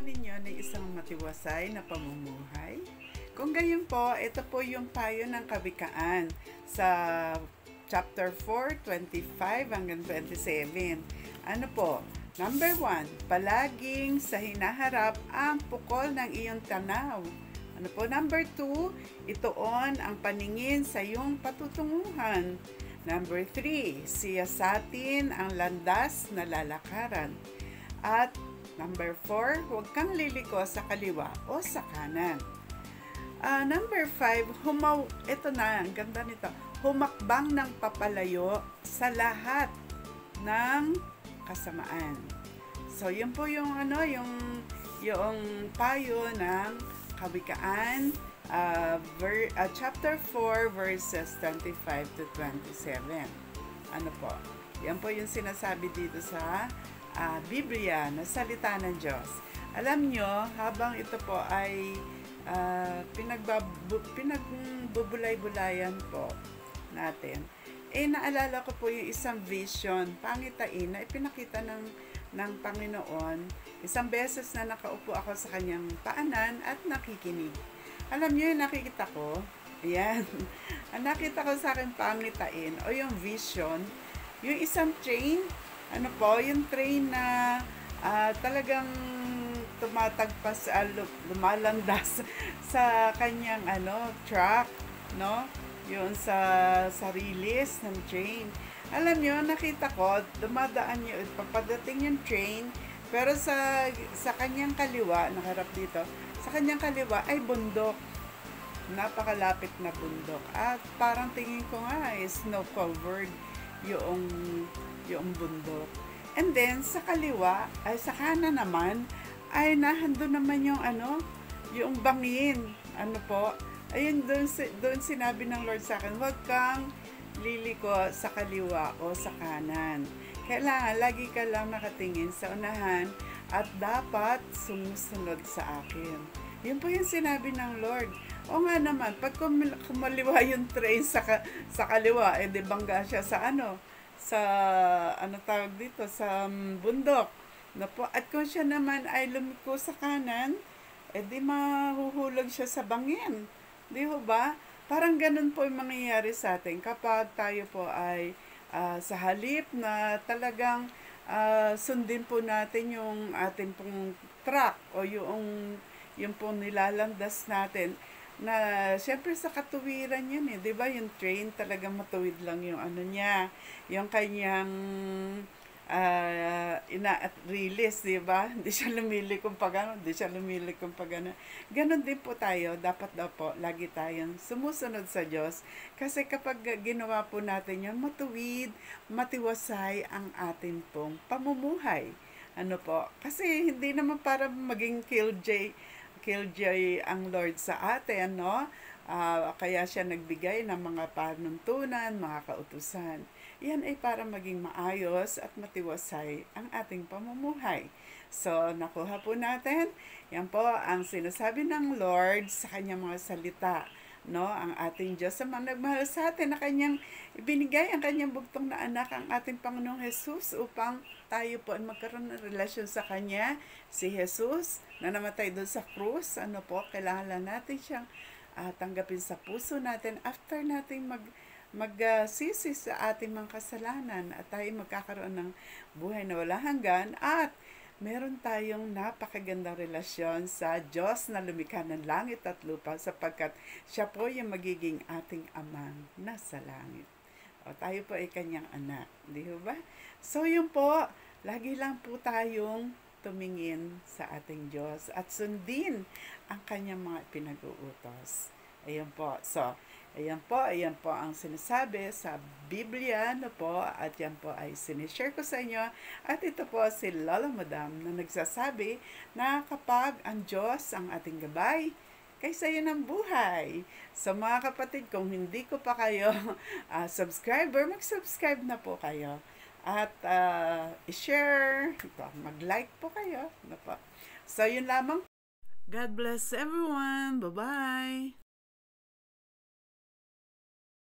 ninyo na isang matiwasay na pamumuhay? Kung gayon po, ito po yung payo ng kawikaan sa chapter 4, 25 hanggang 27. Ano po? Number 1, palaging sa hinaharap ang pukol ng iyong tanaw. Ano po? Number 2, ituon ang paningin sa iyong patutunguhan. Number 3, siyasatin ang landas na lalakaran. At number 4, huwag kang liliko sa kaliwa o sa kanan. Number 5, ito na, ang ganda nito, humakbang ng papalayo sa lahat ng kasamaan. So, yun po yung yung payo ng kawikaan, chapter 4, verses 25 to 27. Ano po? Yan po yung sinasabi dito sa Biblia na salita ng Diyos. Alam nyo, habang ito po ay pinagbubulay-bulayan po natin, naalala ko po yung isang vision, pangitain, na ipinakita ng Panginoon. Isang beses na nakaupo ako sa kanyang paanan at nakikinig. Alam nyo yung nakikita ko? Ayan. Ang nakita ko sa akin pangitain o yung vision, yung isang train, yung train na talagang tumatagpas, lumalandas sa kanyang track, no? Yun sa rilis ng train. Alam nyo, nakita ko, dumadaan yun, papadating yung train, pero sa kanyang kaliwa, nakarap dito, sa kanyang kaliwa ay bundok. Napakalapit na bundok. At parang tingin ko nga, snow-covered yung bundok. And then, sa kaliwa, ay sa kanan naman, ay nahando naman yung bangin. Ayun, doon sinabi ng Lord sa akin, huwag kang liliko sa kaliwa o sa kanan. Kailangan, lagi ka lang nakatingin sa unahan at dapat sumusunod sa akin. Yun po yung sinabi ng Lord. O nga naman, pag kumaliwa yung train sa kaliwa, di bangga siya sa tawag dito, sa bundok. At kung siya naman ay lumiko sa kanan, di mahuhulog siya sa bangin. Di ba? Parang ganun po yung mangyayari sa atin kapag tayo po ay sa halip na talagang sundin po natin yung ating pong track o yung pong nilalandas natin na siyempre sa katuwiran yun di ba? Yung train talagang matuwid lang yung niya, yung kanyang release, di ba? Hindi siya lumilikong pag Ganon din po tayo, dapat daw po lagi tayong sumusunod sa Diyos kasi kapag ginawa po natin yun, matuwid, matiwasay ang ating pong pamumuhay. Kasi hindi naman para maging killjoy ang Lord sa atin, kaya siya nagbigay ng mga panuntunan, mga kautusan. Yan ay para maging maayos at matiwasay ang ating pamumuhay. So, nakuha po natin. Yan po ang sinasabi ng Lord sa kanyang mga salita. Ang ating Diyos sa mga nagmahal sa atin na kanyang ibinigay ang kanyang bugtong na anak, ang ating Panginoong Jesus, upang tayo po ay magkaroon ng relasyon sa Kanya. Si Jesus na namatay doon sa krus, kailangan lang natin siyang tanggapin sa puso natin after nating magsisi sa ating mga kasalanan at tayo magkakaroon ng buhay na walang hanggan at meron tayong napakagandang relasyon sa Diyos na lumikha ng langit at lupa sapagkat siya po yung magiging ating amang nasa langit. Tayo po ay kanyang anak, di ba? So yun po, lagi lang po tayong tumingin sa ating Diyos at sundin ang kanyang mga pinag-uutos. Ayun po. So, ayan po ang sinasabi sa Biblia, at yan po ay sinishare ko sa inyo. At ito po si Lola Madam na nagsasabi na kapag ang Diyos ang ating gabay, kaysa yun ang buhay. So mga kapatid, kung hindi ko pa kayo subscriber, mag-subscribe na po kayo. At i-share, mag-like po kayo. So yun lamang. God bless everyone. Bye-bye.